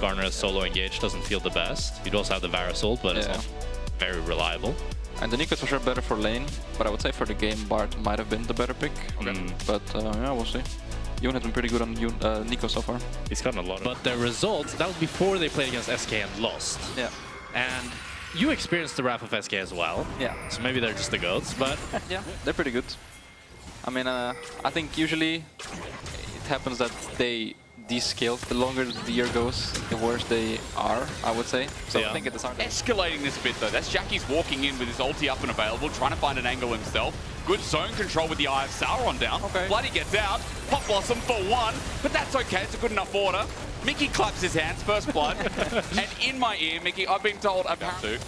Garner as solo engaged doesn't feel the best. You'd also have the Varasol, but it's not very reliable. And the Nico's for sure better for lane, but I would say for the game, Bart might have been the better pick. But yeah, we'll see. Yoon has been pretty good on Nico so far. He's gotten a lot of... But the results, that was before they played against SK and lost. Yeah. And you experienced the wrath of SK as well. Yeah. So maybe they're just the goats, but... yeah, they're pretty good. I mean, I think usually it happens that they descale. The longer the year goes, the worse they are, I would say. So I think at the start... Escalating this a bit though. That's Jackie's walking in with his ulti up and available, trying to find an angle himself. Good zone control with the Eye of Sauron down. Okay. Bloody gets out. Pop Blossom for one, but that's okay. It's a good enough order. Mickey claps his hands, first blood. And in my ear, Mickey, I've been told apparently...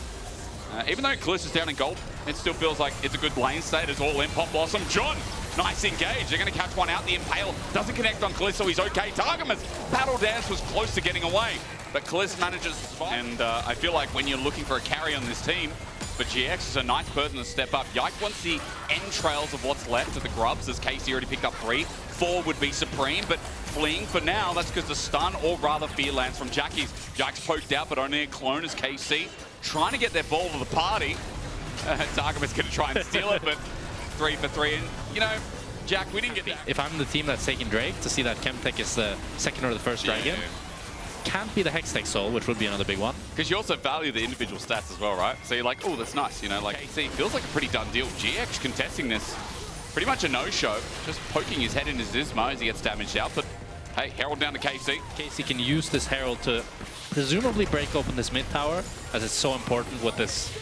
even though Kalista's down in gold, it still feels like it's a good lane state. It's all in. Pop Blossom. John, nice engage. They're going to catch one out. The Impale doesn't connect on Kalista, so he's okay. Targamas, Battle Dance was close to getting away, but Kalista manages to survive. And I feel like when you're looking for a carry on this team, but GX is a nice person to step up. Yike wants the entrails of what's left of the Grubs, as Casey already picked up 3. 4 would be Supreme, but fleeing for now, that's because the stun, or rather fear, lands from Jackie's. Yike's poked out, but only a clone as KC. Trying to get their ball to the party. Targamas going to try and steal it, but 3 for 3. And, you know, Jack, we didn't get that. If I'm the team that's taking Drake, to see that Chemtech is the second or the first dragon, can't be the Hextech Soul, which would be another big one. Because you also value the individual stats as well, right? So you're like, oh, that's nice. You know, like KC feels like a pretty done deal. GX contesting this, pretty much a no-show. Just poking his head in his Zizma as he gets damaged out. But hey, Herald down to KC. KC can use this Herald to presumably break open this mid tower, as it's so important with this,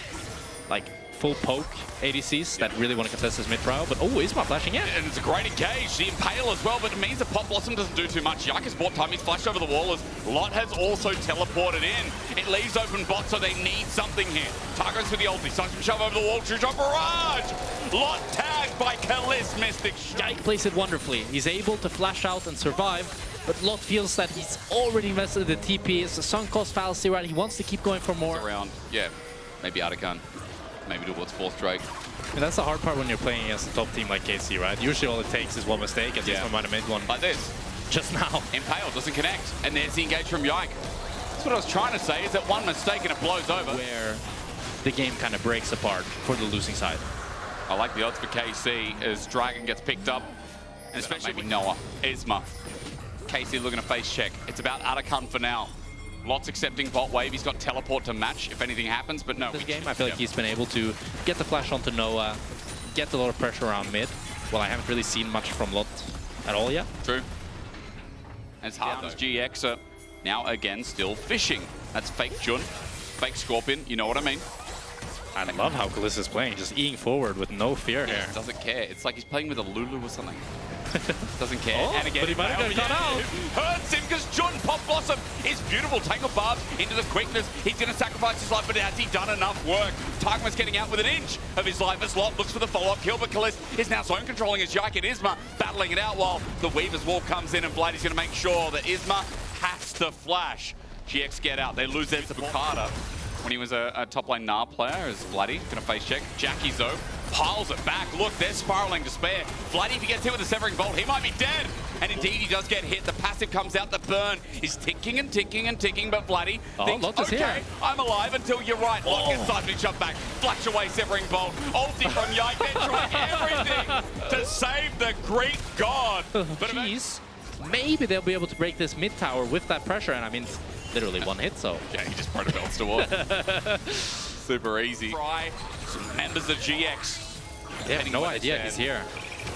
like, full poke ADCs that really want to contest this mid prow. But oh, Isma flashing in. And it's a great engage. The Impale as well, but it means that Pop Blossom doesn't do too much. Yike has bought time. He's flashed over the wall as Lot has also teleported in. It leaves open bot, so they need something here. Targos with the ulti. Starts to shove over the wall. True shot barrage. Lot tagged by Kalis Mystic. Yike plays it wonderfully. He's able to flash out and survive. But Lot feels that he's already invested in the TP. It's a sunk cost fallacy, right? He wants to keep going for more. Around, yeah, maybe out of gun. Maybe towards fourth Drake. And that's the hard part when you're playing against a top team like KC, right? Usually all it takes is one mistake, and this one might have made one. Like this. Just now. Impale doesn't connect. And there's the engage from Yike. That's what I was trying to say, is that one mistake and it blows over. Where the game kind of breaks apart for the losing side. I like the odds for KC as Dragon gets picked up. And especially with Noah, Isma. KC looking to face check. It's about Atakan for now. Lots accepting bot wave. He's got teleport to match if anything happens, but no. This game, I feel like he's been able to get the flash onto Noah, get a lot of pressure around mid. Well, I haven't really seen much from Lot at all yet. True. And it's hard. GX now again still fishing. That's fake Jun, fake Scorpion. You know what I mean? I love how Kalista's playing, just eating forward with no fear here. Doesn't care. It's like he's playing with a Lulu or something. Doesn't care. Oh, and again, but he might have got out. Hurts him because Jun Pop Blossom is beautiful. Tangle Barbs into the quickness. He's going to sacrifice his life, but has he done enough work? Targma's getting out with an inch of his life as Lot looks for the follow-up kill, but Kalist is now zone controlling as Yike and Isma battling it out while the Weaver's Wall comes in and Blady's going to make sure that Isma has to flash. GX get out. They lose their Bukata when he was a top lane Gnar player as Bloody going to face check. Jackie's though piles it back. Look, they're spiraling to spare. Bloody, if he gets hit with a Severing Bolt, he might be dead. And indeed, he does get hit. The passive comes out. The burn is ticking and ticking and ticking, but Bloody thinks, okay, I'm alive until you're right. Lot gets suddenly shoved back. Flash away Severing Bolt. Ulti from Yike. They're trying everything to save the Greek god. But jeez, maybe they'll be able to break this mid tower with that pressure. And I mean, literally one hit, so. Yeah, he just protobelts to one. Super easy. Fry, some members of GX. They have no idea he's here.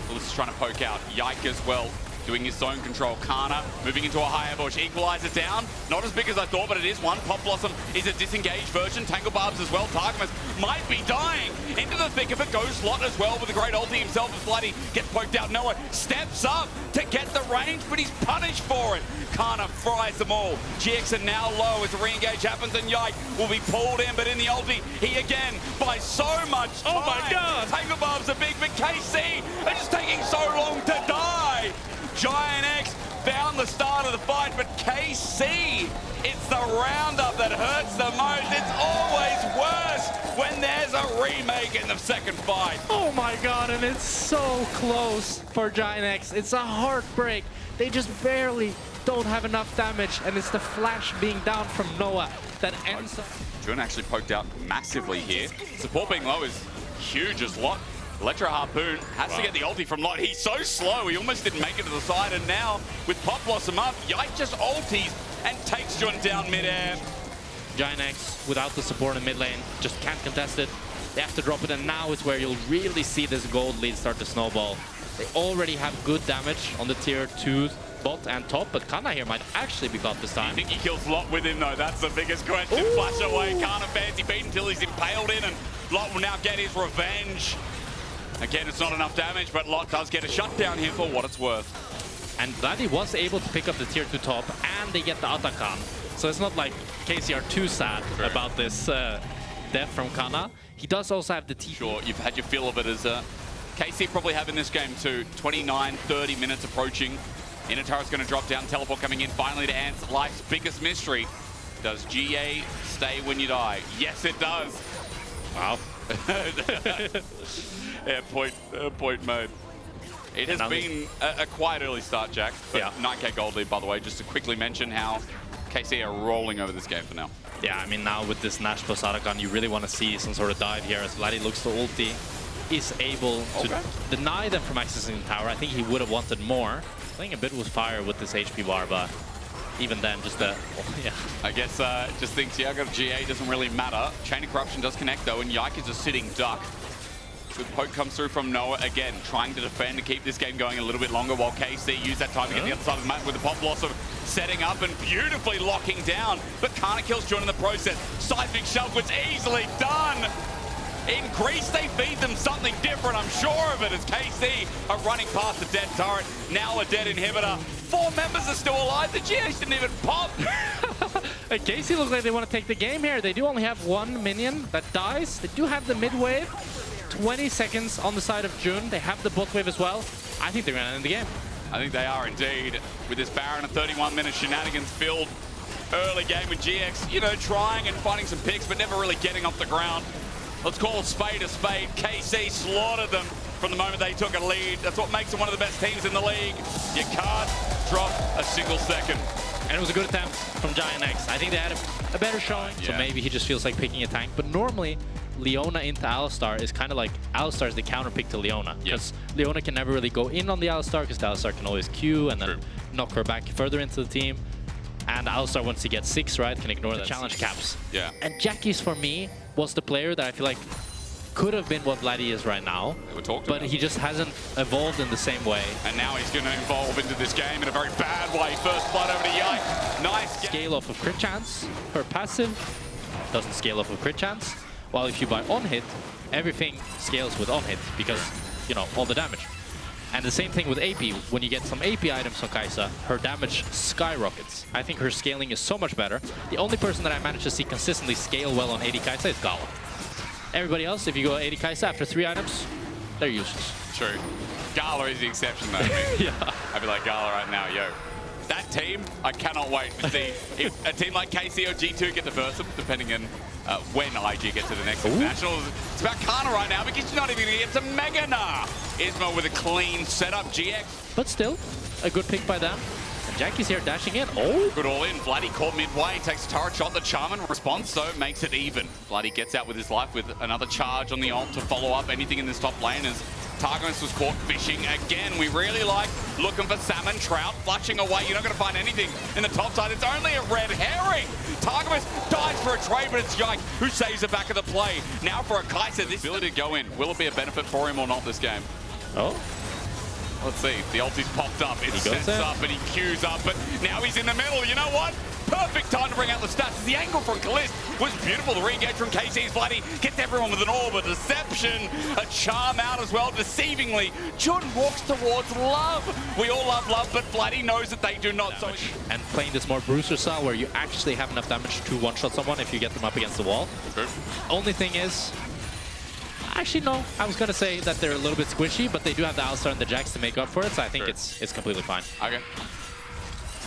Willis is trying to poke out. Yike as well, doing his zone control. Kana moving into a higher bush. Equalizer down. Not as big as I thought, but it is one. Pop Blossom is a disengaged version. Tangle Barbs as well. Targamas might be dying. Into the thick of it goes Lot as well with a great ulti himself as Bloody gets poked out. Noah steps up to get the range, but he's punished for it. Kana fries them all. GX are now low as the re-engage happens, and Yike will be pulled in, but in the ulti, he again, by so much time. Oh my god! Tangle Barbs are big, but KC are just taking so long to die. GiantX found the start of the fight, but KC, it's the roundup that hurts the most. It's always worse when there's a remake in the second fight. Oh my god, and it's so close for GiantX. It's a heartbreak. They just barely don't have enough damage, and it's the flash being down from Noah that ends up. Jun actually poked out massively here. Support being low is huge as Lot. Electro Harpoon has to get the ulti from Lot. He's so slow, he almost didn't make it to the side, and now with Pop Blossom up, Yike just ulties and takes Jun down mid-air. GiantX, without the support in mid lane, just can't contest it. They have to drop it, and now is where you'll really see this gold lead start to snowball. They already have good damage on the tier 2 bot and top, but Kana here might actually be caught this time. I think he kills Lot with him though, that's the biggest question. Ooh. Flash away, Kana fancy beat until he's impaled in, and Lot will now get his revenge. Again, it's not enough damage, but Lot does get a shutdown here for what it's worth. And Vladdy was able to pick up the tier 2 top, and they get the Atakan. So it's not like KC are too sad about this death from Kana. He does also have the TP. Sure, you've had your feel of it as KC probably have in this game too. 29, 30 minutes approaching. Inatara's going to drop down, teleport coming in finally to answer life's biggest mystery. Does GA stay when you die? Yes, it does. Wow. Yeah, point made. It has been a quiet early start, Jack. But yeah. 9k gold lead, by the way, just to quickly mention how KC are rolling over this game for now. Yeah, I mean, now with this Nash plus Atakan, you really want to see some sort of dive here as Vladdy looks to ulti. Is able to deny them from accessing the tower. I think he would have wanted more. Playing a bit with fire with this HP bar, but even then, just the... yeah. I guess just thinks, yeah, I got a GA, doesn't really matter. Chain of Corruption does connect, though, and Yike is a sitting duck. Good poke comes through from Noah again, trying to defend and keep this game going a little bit longer while KC use that time to get the other side of the map with the Pop Blossom setting up and beautifully locking down. But Kana kills Jun in the process. Seismic Shove was easily done. In Greece, they feed them something different, I'm sure of it, as KC are running past the dead turret, now a dead inhibitor. 4 members are still alive, the GH didn't even pop. KC looks like they want to take the game here. They do only have 1 minion that dies. They do have the mid wave. 20 seconds on the side of Jun. They have the bot wave as well. I think they're going to end the game. I think they are indeed. With this Baron and 31-minute shenanigans filled early game with GX, you know, trying and finding some picks, but never really getting off the ground. Let's call a spade a spade. KC slaughtered them from the moment they took a lead. That's what makes them one of the best teams in the league. You can't drop a single second. And it was a good attempt from GiantX. I think they had a better showing. Yeah. So maybe he just feels like picking a tank. But normally, Leona into Alistar is kind of like Alistar is the counter pick to Leona. Because Leona can never really go in on the Alistar because the Alistar can always Q and then knock her back further into the team. And Alistar, once he gets 6, right, can ignore the challenge caps. Yeah. And Jackie's, for me, was the player that I feel like could have been what Vladdy is right now. But he just hasn't evolved in the same way. And now he's going to evolve into this game in a very bad way. First blood over to Yike. Nice. Scale off of crit chance. Her passive doesn't scale off of crit chance. While if you buy on hit, everything scales with on hit because, you know, all the damage. And the same thing with AP. When you get some AP items on Kai'Sa, her damage skyrockets. I think her scaling is so much better. The only person that I managed to see consistently scale well on AD Kai'Sa is Gala. Everybody else, if you go AD Kai'Sa after 3 items, they're useless. True. Gala is the exception though. Yeah. I'd be like, Gala right now, yo. That team, I cannot wait to see if a team like KC or G2 get to verse them, depending on when IG gets to the next internationals. It's about Kana right now because she's not even going to get to Megana. Ismo with a clean setup, GX. But still, a good pick by them. And Jackie's here dashing in. Oh! Good all in. Vladdy caught midway, takes a turret shot. The Charmin response, though, makes it even. Vladdy gets out with his life with another charge on the ult to follow up anything in this top lane as Targamas was caught fishing again. We really like looking for salmon, trout, flushing away. You're not going to find anything in the top side. It's only a red herring. Targamas dies for a trade, but it's Yike who saves the back of the play. Now for a Kai'Sa, this ability to go in. Will it be a benefit for him or not this game? Oh. Let's see. The ulti's popped up. It sets up and he queues up, but now he's in the middle. You know what? Perfect time to bring out the stats. The angle from Kalist was beautiful. The re-engage from KC's Vladdy gets everyone with an orb, a deception, a charm out as well, deceivingly. Jun walks towards love. We all love love, but Vladdy knows that they do not. So and playing this more Bruiser style where you actually have enough damage to one-shot someone if you get them up against the wall. Only thing is, actually, no. I was going to say that they're a little bit squishy, but they do have the Alistar and the Jax to make up for it, so I think it's completely fine. Okay.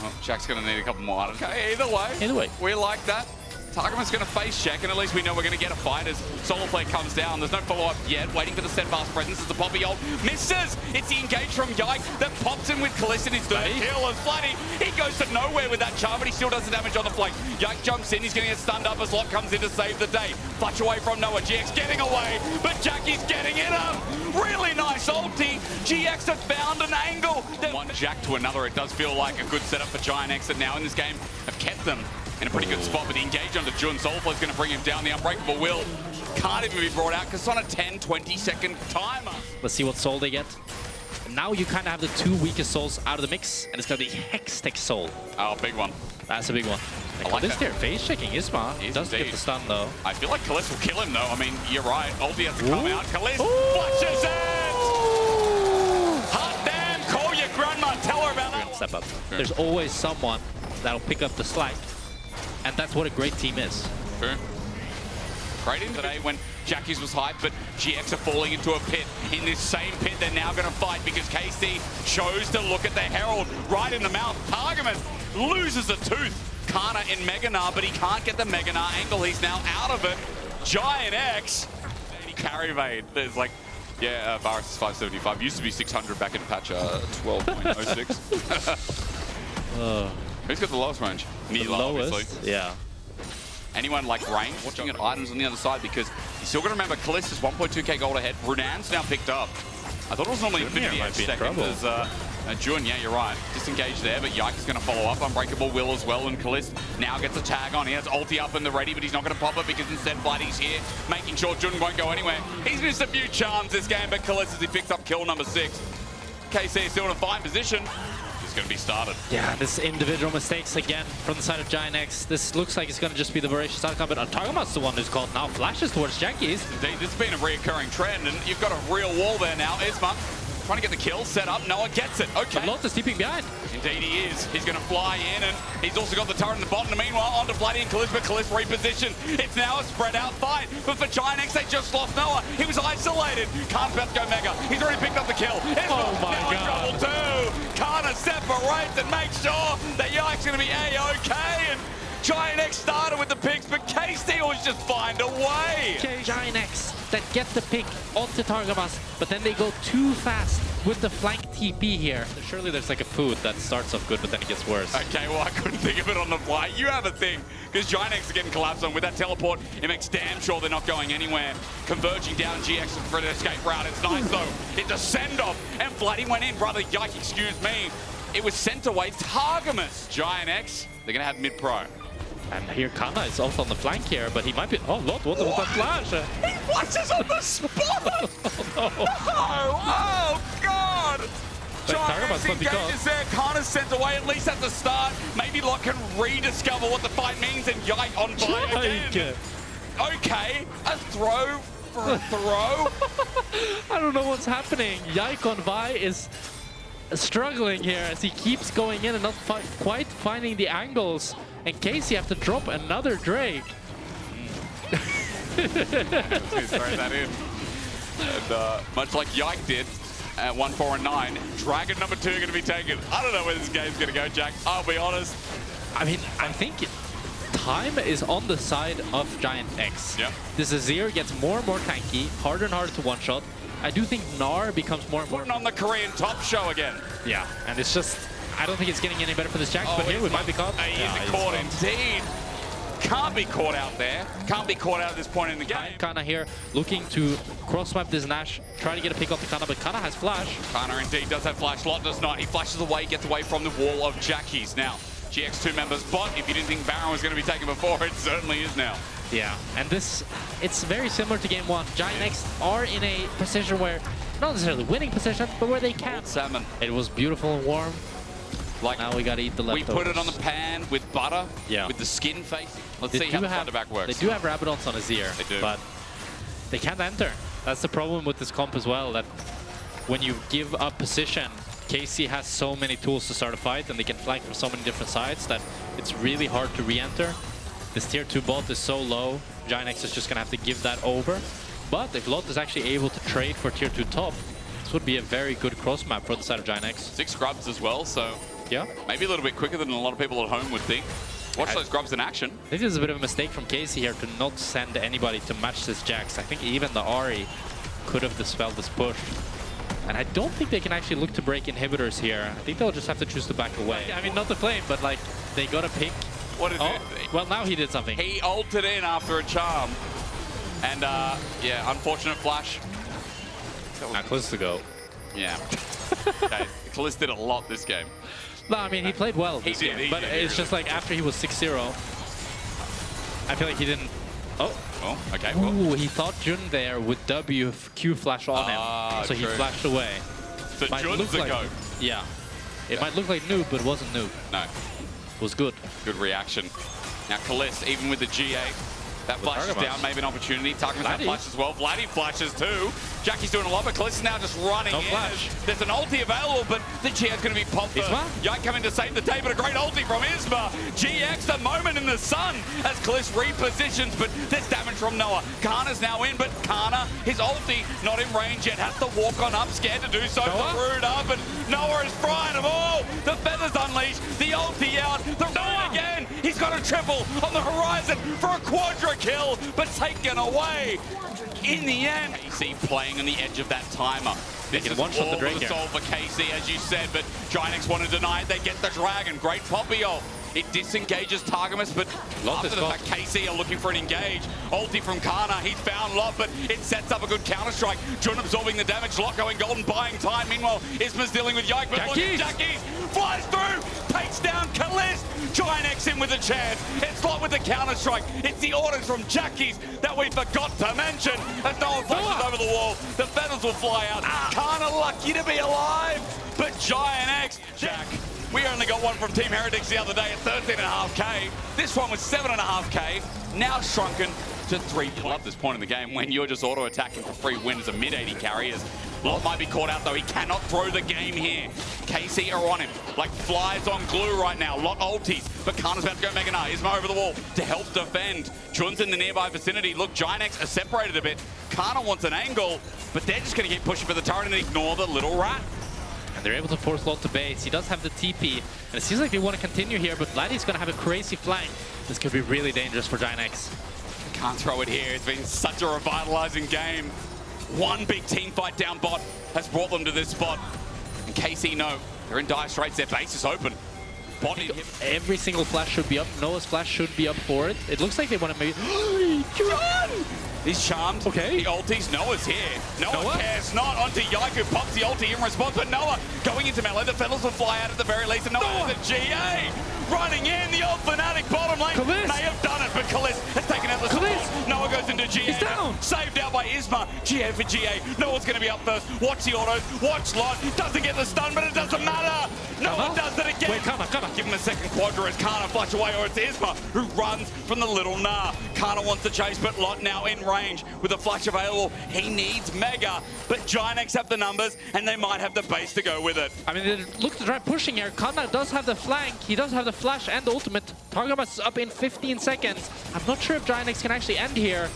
Well, Jack's going to need a couple more items. Okay, either way. Either way. We like that. Targaman's going to face check, and at least we know we're going to get a fight as Solo Play comes down. There's no follow-up yet. Waiting for the steadfast presence as the Poppy ult misses. It's the engage from Yike that pops in with Kalista in his third kill. And Flatty, he goes to nowhere with that charm, but he still does the damage on the flank. Yike jumps in. He's going to get stunned up as Lot comes in to save the day. Fletch away from Noah. GX getting away, but Jackie's getting in him. Really nice ulti. GX have found an angle. One Jack to another. It does feel like a good setup for GiantX that now in this game have kept them in a pretty good spot, but the engage onto Jun. Soulflow is going to bring him down. The Unbreakable Will can't even be brought out because it's on a 10-20 second timer. Let's see what soul they get. Now you kind of have the two weakest souls out of the mix, and it's going to be Hextech Soul. Oh, big one. That's a big one. I like this that. there, face checking Isma. He does get the stun though. I feel like Kalista will kill him though. I mean, you're right. Ulti has to come out. Kalista flushes it! Hot damn, call your grandma. Tell her about that. Step up. Sure. There's always someone that'll pick up the slack, and that's what a great team is. True. Great in today when Jackie's was hyped, but GX are falling into a pit. In this same pit, they're now going to fight because KC chose to look at the Herald right in the mouth. Targaman loses a tooth. Kana in Mega Gnar, but he can't get the Mega Gnar angle. He's now out of it. GiantX. Carry evade. There's like, yeah, Varus is 575. Used to be 600 back in patch 12.06. Who's got the lowest range? Nila, obviously. Yeah. Anyone like range, watching at items on the other side because you still got to remember Kalista's 1.2k gold ahead. Runan's now picked up. I thought it was normally 58 seconds as Jun, yeah, you're right. Disengaged there, but Yike is going to follow up. Unbreakable Will as well, and Kalista now gets a tag on. He has ulti up and the ready, but he's not going to pop it because instead Flatty's here, making sure Jun won't go anywhere. He's missed a few charms this game, but Kalista, he picks up kill number 6. KC is still in a fine position. Going to be started. Yeah, this individual mistakes again from the side of GiantX. This looks like it's going to just be the voracious outcome, but Targaman's the one who's called now flashes towards Jackie's. Indeed, this has been a reoccurring trend, and you've got a real wall there now. Isma trying to get the kill set up. Noah gets it. Okay. Lot is keeping behind. Indeed he is. He's going to fly in, and he's also got the turret in the bottom. Meanwhile, onto Flatty and Kalista, but Kalista repositioned. It's now a spread out fight, but for GiantX, they just lost Noah. He was isolated. Khan's about to go mega. He's already picked up the kill. Oh my now God. in trouble too. Kana separates and makes sure that Yike's going to be A-okay, and GiantX started with the picks, but KC always just find a way. GiantX that get the pick onto Targamas, but then they go too fast with the flank TP here. Surely there's like a food that starts off good, but then it gets worse. Okay, well, I couldn't think of it on the fly. You have a thing, because GiantX are getting collapsed on. With that teleport, it makes damn sure they're not going anywhere. Converging down GX for the escape route. It's nice, though. It's a send-off, and Flatty went in. Brother, yike, excuse me. It was sent away. Targamas. GiantX, they're going to have mid-pro. And here Kana is also on the flank here, but he might be... Oh, Lot, what was that flash? He flashes on the spot! Oh, no. Oh, God! GiantX engages there. Kana's sent away, at least at the start. Maybe Lot can rediscover what the fight means, and Yike on fire again. Okay, a throw for a throw. I don't know what's happening. Yike on Vi is struggling here as he keeps going in and not quite finding the angles. And Casey have to drop another Drake. Let's throw that in. And much like Yike did at 1, 4, and 9, Dragon number 2 going to be taken. I don't know where this game's going to go, Jack. I'll be honest. I mean, I think time is on the side of GiantX. Yeah. This Azir gets more and more tanky, harder and harder to one-shot. I do think Gnar becomes more and more... Putting on the Korean top show again. Yeah, and it's just... I don't think it's getting any better for this Jack, but here we might be caught. He is caught indeed. Can't be caught out there. Can't be caught out at this point in the game. Kana here looking to cross-map this Nash, try to get a pick off the Kana, but Kana has flash. Kana indeed does have flash. Lot does not. He flashes away, gets away from the wall of Jackie's. Now, GX2 members bot. If you didn't think Baron was going to be taken before, it certainly is now. Yeah, and this, it's very similar to game 1. GiantX are in a position where, not necessarily winning position, but where they can. Salmon. It was beautiful and warm. Like, now we gotta eat the leftovers. We put it on the pan with butter, yeah, with the skin facing. Let's see how the thunderback works. They do have Rabadons on Azir, they do, but they can't enter. That's the problem with this comp as well, that when you give up position, KC has so many tools to start a fight, and they can flank from so many different sides that it's really hard to re-enter. This tier 2 bot is so low, GiantX is just gonna have to give that over. But if Lot is actually able to trade for tier 2 top, this would be a very good cross map for the side of GiantX. 6 scrubs as well, so yeah, maybe a little bit quicker than a lot of people at home would think. Watch those grubs in action. I think this is a bit of a mistake from Casey here to not send anybody to match this Jax. I think even the Ahri could have dispelled this push. And I don't think they can actually look to break inhibitors here. I think they'll just have to choose to back away. I mean, not the flame, but like, they gotta pick. What is it? Well, now he did something. He ulted in after a charm. And yeah, unfortunate flash. Now close to go. Yeah. Okay. Kalist did a lot this game. No, I mean, he played well this He did, game, he but did, it's just like after he was 6-0, I feel like he didn't... Oh, okay. Well. ooh, he thought Jun there with W Q flash on him, so he true. flashed away. So Might Jun's look the like, go. yeah. It might look like noob, but it wasn't noob. No. It was good. Good reaction. Now Kalist, even with the GA, that flash is down, maybe an opportunity. Targamas that flash as well. Vladdy flashes too. Jackie's doing a lot, but Kalist is now just running in. Flash. There's an ulti available, but the GA is going to be popped. Yike coming to save the day, but a great ulti from Isma. GX, the moment in the sun as Kalist repositions, but there's damage from Noah. Kana's now in, but Kana, his ulti, not in range yet, has to walk on up, scared to do so. The root up, and Noah is frying them all. The feathers unleashed, the ulti out, the root again. He's got a triple on the horizon for a quadra kill, but taken away in the end. KC playing on the edge of that timer. This is all the solve for KC, as you said, but GiantX want to deny it. They get the dragon. Great Poppy ult. It disengages Targamas, but after the fact, KC are looking for an engage. Ulti from Kana, he's found Lot, but it sets up a good counter-strike. Jun absorbing the damage, Lot going golden, buying time. Meanwhile, Isma's dealing with Yike, but look at Jackie's, flies through, takes down Kalist. GiantX in with a chance. It's Lot with the counter-strike. It's the orders from Jackie's that we forgot to mention. As Noah flashes over the wall, the feathers will fly out. Kana lucky to be alive, but GiantX, Jack. We only got one from Team Heretics the other day at 13.5k. This one was 7.5k, now shrunken to 3 points. I love this point in the game when you're just auto-attacking for free win as a mid-80 carry. Lot might be caught out though, he cannot throw the game here. KC are on him, like flies on glue right now. Lot ultis, but Kana's about to go Mega Knight. Isma over the wall to help defend. Jun's in the nearby vicinity. Look, GiantX are separated a bit. Kana wants an angle, but they're just gonna keep pushing for the turret and ignore the little rat. And they're able to force Lot to base. He does have the TP, and it seems like they want to continue here, but Vladdy's going to have a crazy flank. This could be really dangerous for GiantX. Can't throw it here. It's been such a revitalizing game. One big team fight down bot has brought them to this spot. And KC know they're in dire straits. Their base is open. Every single flash should be up. Noah's flash should be up for it. It looks like they want to maybe... Run! He's charmed. Okay. The ultis. Noah's here. Noah cares not. Onto Yike, who pops the ulti in response. But Noah going into melee. The feathers will fly out at the very least. And Noah has a GA. Running in. The old Fnatic bottom lane. May have done it, but Kalist has taken out the support. Noah goes into GA. He's down. Saved out by Isma. GA for GA. Noah's going to be up first. Watch the autos. Watch Lot. Doesn't get the stun, but it doesn't matter. Noah does it again. Wait, Kana. Give him a second quadra as Kana flash away, or it's Isma who runs from the little Nah. Kana wants to chase, but Lot now in range with a flash available. He needs Mega, but GiantX have the numbers, and they might have the base to go with it. I mean, they look to try pushing here. Kana does have the flank. He does have the flash and the ultimate. Targamas is up in 15 seconds. I'm not sure if GiantX can actually end here.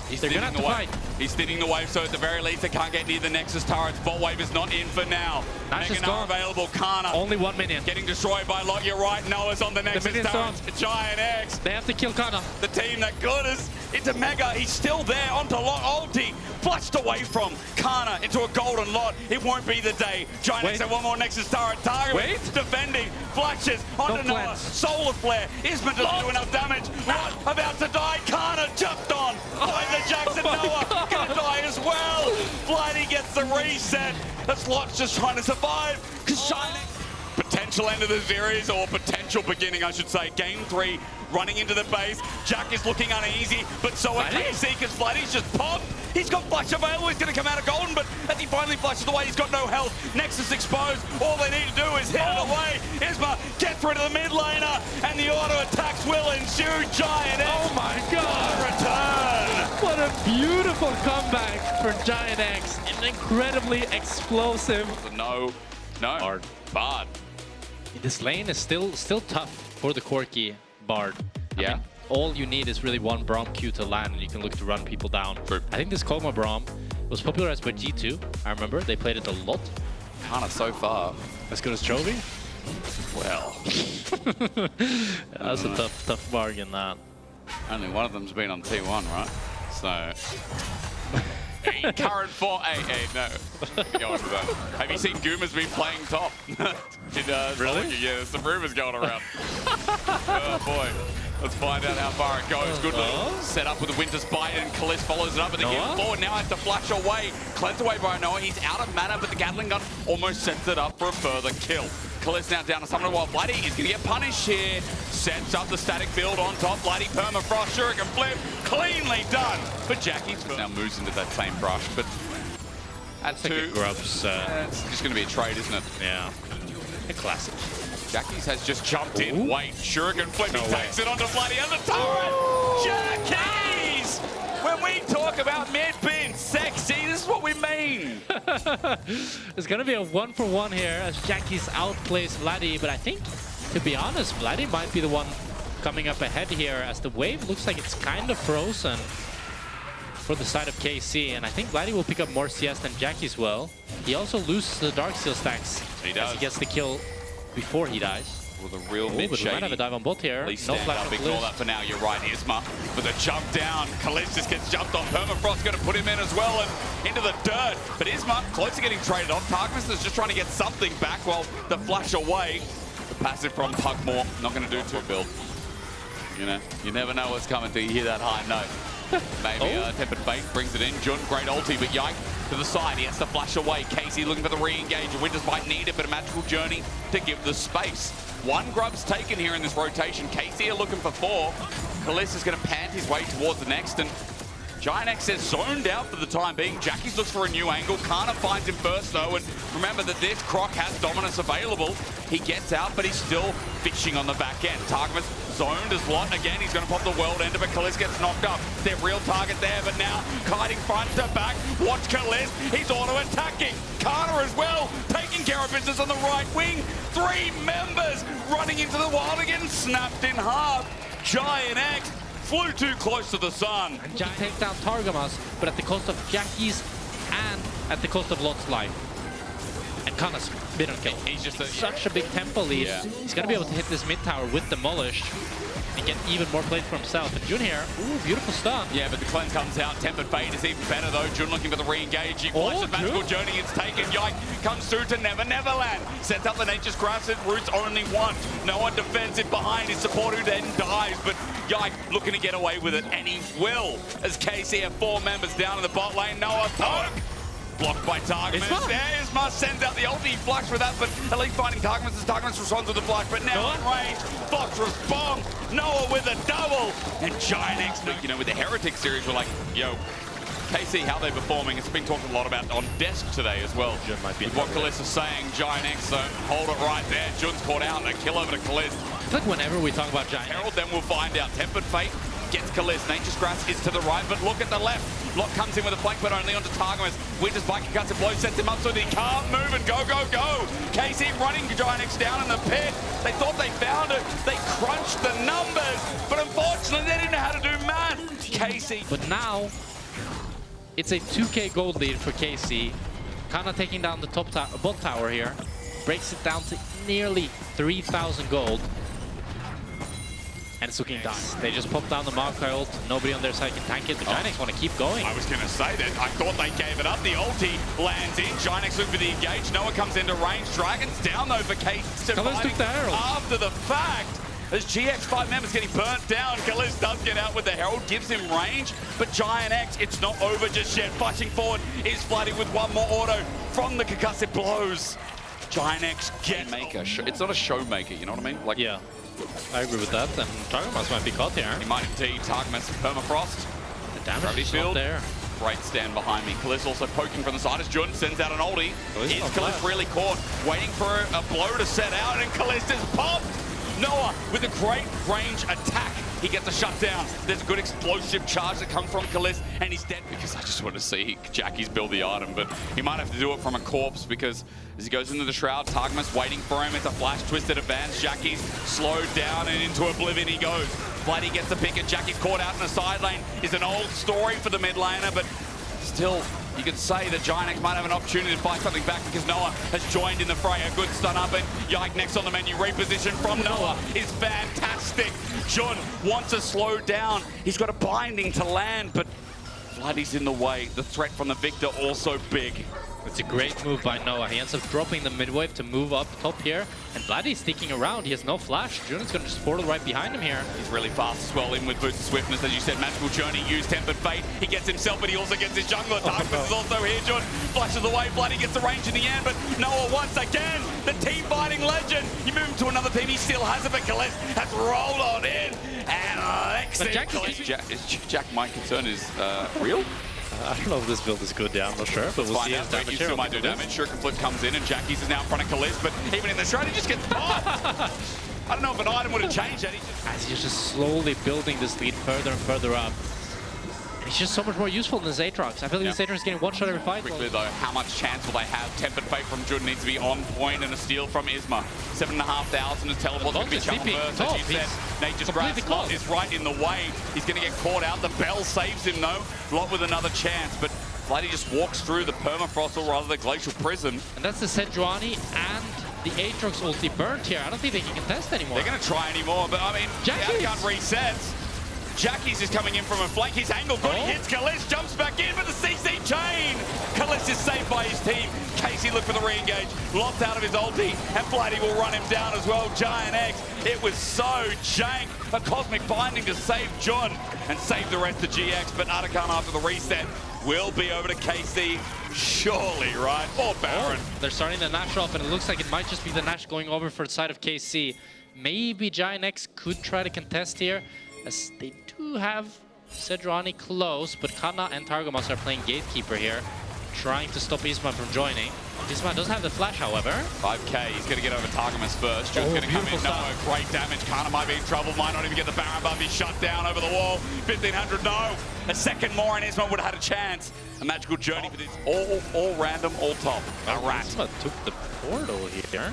They're gonna have to fight. He's thinning the wave, so at the very least they can't get near the Nexus turrets. Bot wave is not in for now. Mega Knight available. Kana only 1 minion. Getting destroyed by Lot. You're right. Noah's on the Nexus turrets. GiantX. They have to kill Kana. The team that got us into Mega. He's still there onto Lot ulti. Flushed away from Kana into a golden Lot. It won't be the day. GiantX have one more Nexus turret. Target defending. Flashes onto Noah. Solar Flare. Isma doesn't do enough damage. Lot about to die. Kana jumped on by the Jackson. Noah gonna die as well. Vladdy gets the reset. That's Lot's just trying to survive because GiantX potential end of the series, or potential beginning, I should say. Game 3, running into the base. Jack is looking uneasy, but so are KC, because Vladdy's just popped. He's got flash available, he's going to come out of golden, but as he finally flashes away, he's got no health. Nexus exposed. All they need to do is hit it away. Isma gets rid of the mid laner, and the auto attacks will ensue. GiantX. Oh my god. Return. What a beautiful comeback for GiantX. An incredibly explosive. No. Bard. This lane is still tough for the Corki Bard. I mean, all you need is really one Braum Q to land, and you can look to run people down. I think this Kog'Maw Braum was popularized by G2. I remember they played it a lot. Kana so far. As good as Chovy? Well, That's a tough bargain, that. only one of them's been on T1, right? So, current form. Hey, no. Go on with that. Have you seen Goomer's been playing top? Really? Yeah, there's some rumors going around. Oh boy. Let's find out how far it goes. Good little setup with the Winter's Bite, and Kalisz follows it up with the hit forward. Now has to flash away. Cleanse away by Noah. He's out of mana, but the Gatling gun almost sets it up for a further kill. Kalisz now down to Summoner while Bloody is going to get punished here. Sets up the static build on top. Bloody permafrost, Shuriken flip. Cleanly done. But Jackie's now moves into that same brush, but at two, Grubs. it's just going to be a trade, isn't it? Yeah. A classic. Jackie's has just jumped in. Wait, Shuriken flip, he takes it onto Bloody and the turret! Jackie's! When we talk about mid being sexy, this is what we mean. It's going to be a 1-for-1 here as Jackie's outplays Vladdy, but I think, to be honest, Vladdy might be the one coming up ahead here as the wave looks like it's kind of frozen for the side of KC, and I think Vladdy will pick up more CS than Jackie's will. He also loses the Darksteel stacks as he gets the kill before he dies. With a real mid but we might have a dive on bot here. Please No stand flash up, on ignore that for now. You're right, Isma with a jump down. Kalisz just gets jumped on. Permafrost going to put him in as well and into the dirt. But Isma close to getting traded off. Tarkmas is just trying to get something back while the flash away. The passive from Pugmore not going to do too build. You know, you never know what's coming till you hear that high note. Maybe Tempered Fate brings it in. Jun, great ulti, but Yike to the side. He has to flash away. Casey looking for the re-engage. Winters might need it, but a magical journey to give the space. One grub's taken here in this rotation. Casey are looking for 4. Kalisz is going to pant his way towards the next, and GiantX is zoned out for the time being. Jackie's looks for a new angle. Kana finds him first, though, and remember that this Croc has dominance available. He gets out, but he's still fishing on the back end. Tarkmas zoned as Lot. Again, he's going to pop the world ender, but Kalisz gets knocked up. Their real target there, but now kiting front to back. Watch Kalisz. He's auto-attacking. Kana as well, taking care of business on the right wing. 3 members running into the wild again, snapped in half. GiantX flew too close to the sun. And Jack takes down Targamas, but at the cost of Jackie's and at the cost of Lot's life. And Kana's been on kill. He's just such a big tempo lead. Yeah. He's going to be able to hit this mid tower with Demolished and get even more plays for himself. And Jun here, ooh, beautiful stun. Yeah, but the cleanse comes out. Tempered Fate is even better, though. Jun looking for the re-engage. He flashes magical journey. It's taken. Yike comes through to Neverland. Sets up the Nature's Grasp. Roots only one. No one defends it behind his support, who then dies. But Yike looking to get away with it, and he will. As KC have 4 members down in the bot lane. Noah poke. Blocked by Tarkmas. Isma sends out the ulti. He flashed with that, but at least finding Tarkmas as Tarkmas responds with the flash. But now in range, Fox responds. Noah with a double. And GiantX, you know, with the Heretic series, we're like, yo, KC, how they're performing. It's been talked a lot about on desk today as well. Jun might be with what Kalisz is saying, GiantX, so hold it right there. Jun's caught out and a kill over to Kalisz. It's like whenever we talk about GiantX. Herald, then we'll find out. Tempered Fate gets Kalisz. Nature's Grasp is to the right, but look at the left. Lot comes in with a flank, but only onto Targamas. Winter's Bike cuts and blows, sets him up so that he can't move and go. KC running GiantX down in the pit. They thought they found it. They crunched the numbers, but unfortunately they didn't know how to do math. KC. But now, it's a 2k gold lead for KC. Kana taking down the top bot tower here. Breaks it down to nearly 3,000 gold. And it's looking done. They just popped down the Maokai ult. Nobody on their side can tank it. The GiantX want to keep going. I was going to say that. I thought they gave it up. The ulti lands in. GiantX looking for the engage. Noah comes into range. Dragon's down though for Kate. Kalisz the Herald. After the fact, as GX 5 members getting burnt down, Kalisz does get out with the Herald, gives him range. But GiantX, it's not over just yet. Flashing forward is flooding with one more auto from the concussive blows. GiantX get maker. It's not a show maker, you know what I mean? Like, yeah. I agree with that, and Targamas might be caught here. He might indeed. Targamas permafrost. The damage is not there. Great stand behind me. Kalisz also poking from the side as Jun sends out an oldie. Is Kalisz really caught? Waiting for a blow to set out, and Kalisz is popped! Noah with a great range attack. He gets a shutdown. There's a good explosive charge that comes from Kalisz, and he's dead because I just want to see Jackie's build the item, but he might have to do it from a corpse because as he goes into the shroud, Targamas waiting for him. It's a flash twisted advance. Jackie's slowed down and into oblivion he goes. Bloody gets the pick and Jackie's caught out in the side lane. Is an old story for the mid laner, but still you could say that GiantX might have an opportunity to buy something back because Noah has joined in the fray. A good stun up, and GiantX on the menu. Reposition from Noah is fantastic. Jun wants to slow down. He's got a binding to land, but Vladdy's in the way. The threat from the Victor also big. It's a great move by Noah. He ends up dropping the mid wave to move up top here. And Vladdy's sticking around. He has no flash. Jun's going to just portal right behind him here. He's really fast as well, in with boost swiftness. As you said, Magical Journey used Tempered Fate. He gets himself, but he also gets his jungler. Darkness is also here. Jun flashes away. Vladdy gets the range in the end, but Noah once again, the team-fighting legend. You move him to another team. He still has it, but Kalist has rolled on in. And Alexis. Jack, my concern is real. I don't know if this build is good, yeah, I'm not sure, but we'll see his damage here. Still might do damage. Shuriken Flip comes in, and Jackie's is now in front of Kalist, but even in the shroud, he just gets popped. I don't know if an item would have changed that. As he's just slowly building this lead further and further up. He's just so much more useful than this Aatrox. I believe this Aatrox is getting one shot every fight. Quickly though, how much chance will they have? Tempered Fate from Jun needs to be on point, and a steal from Isma. 7,500 is teleport's going to be channel first, as you said. Nature's Grasp Lot is right in the way. He's going to get caught out. The Bell saves him though. Lot with another chance, but Vladdy just walks through the permafrost, or rather the glacial prison. And that's the Sejuani and the Aatrox ulti burnt here. I don't think they can contest anymore. They're going to try anymore, but I mean, the outgun resets. Jackie's is coming in from a flank. His angle good. He hits Kalist, jumps back in, but the CC chain. Kalist is saved by his team. Casey look for the re-engage. Lots out of his ulti, and Vladdy will run him down as well. GiantX, it was so jank. A cosmic binding to save Jun and save the rest of GX, but Atakan after the reset will be over to KC, surely, right? Or Baron. They're starting the Nash off, and it looks like it might just be the Nash going over for the side of KC. Maybe GiantX could try to contest here, as they do have Sejuani close, but Kana and Targamas are playing Gatekeeper here, trying to stop Isma from joining. Isma does have the flash, however. 5k, he's going to get over Targamas first. Jun's going to come in, no, great damage. Kana might be in trouble, might not even get the Baron buff. He's shut down over the wall. 1,500, no. A second more, and Isma would have had a chance. A magical journey for this. All random, all top. A rat. Isma took the portal here.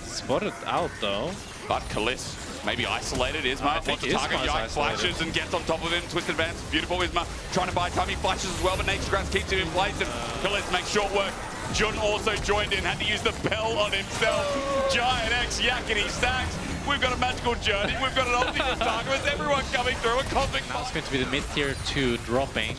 Spotted out, though. But Kalist, maybe isolated. Isma wants to target Yike, flashes and gets on top of him. Twisted advance, beautiful Isma. Trying to buy time, he flashes as well, but Nature's Grasp keeps him in place, and Kalist makes short work. Jun also joined in, had to use the bell on himself. GiantX yakety stacks. We've got a magical journey, we've got an ulti from Targamas, everyone coming through, a cosmic. Now it's going to be the mid-tier 2 dropping.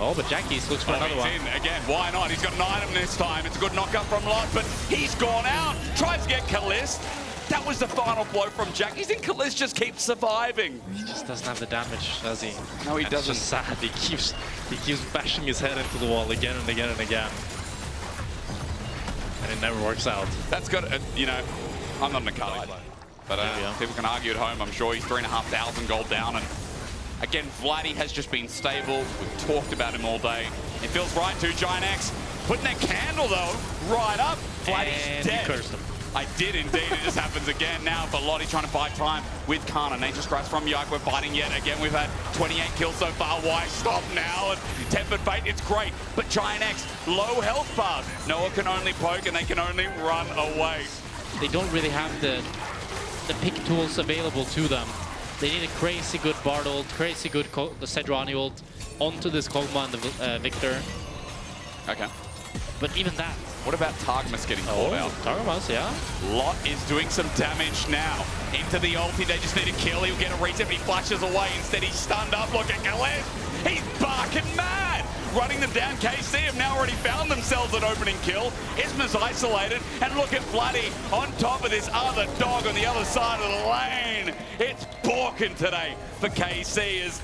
Oh, but Jackie's looks for another one. In. Again, why not? He's got an item this time. It's a good knockup from Lot, but he's gone out. Tries to get Kalist. That was the final blow from Jackie's, and Kalist just keeps surviving. He just doesn't have the damage, does he? No, he doesn't. It's just sad. He keeps bashing his head into the wall again and again and again. And it never works out. That's got, you know, I'm not an Akali, but people can argue at home. I'm sure he's 3,500 gold down, and again, Vladdy has just been stable. We've talked about him all day. It feels right to GiantX. Putting that candle, though, right up. Vladdy's dead. You cursed him. I did indeed. It just happens again now for Lottie trying to buy time with Kana. Nature's Grasp from Yike. We're fighting yet again. We've had 28 kills so far. Why stop now? And Tempered Fate, it's great. But GiantX, low health bars. Noah can only poke and they can only run away. They don't really have the pick tools available to them. They need a crazy good Bard ult, crazy good the Sejuani ult onto this Kog'Maw and the Victor. Okay. But even that. What about Targamas getting caught out? Targamas, yeah. Lot is doing some damage now. Into the ulti, they just need a kill. He'll get a reset, but he flashes away. Instead, he's stunned up. Look at Kalist. He's barking mad. Running them down. KC have now already found themselves an opening kill. Isma's isolated. And look at Vladdy on top of this other dog on the other side of the lane. It's Borkin today for KC.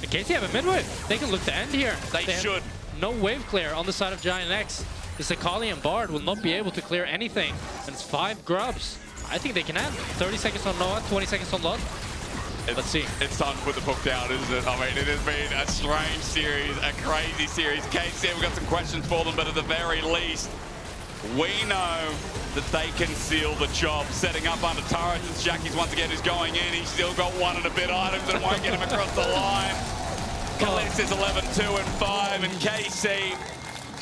KC have a mid-wave. They can look to end here. They should. No wave clear on the side of GiantX. The Akali and Bard will not be able to clear anything. And it's 5 grubs. I think they can end. 30 seconds on Noah, 20 seconds on Lot. Let's see. It's time to put the book down, isn't it? I mean, it has been a strange series, a crazy series. KC, we've got some questions for them, but at the very least, we know that they can seal the job. Setting up under turrets, as Jackie's once again is going in. He's still got 1 and a bit items and won't get him across the line. Kalist is 11, 2 and 5, and KC,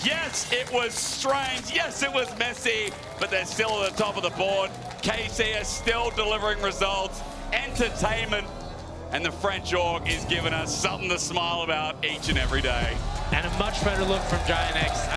yes, it was strange. Yes, it was messy, but they're still at the top of the board. KC is still delivering results. Entertainment. and the French org is giving us something to smile about each and every day. And a much better look from GiantX.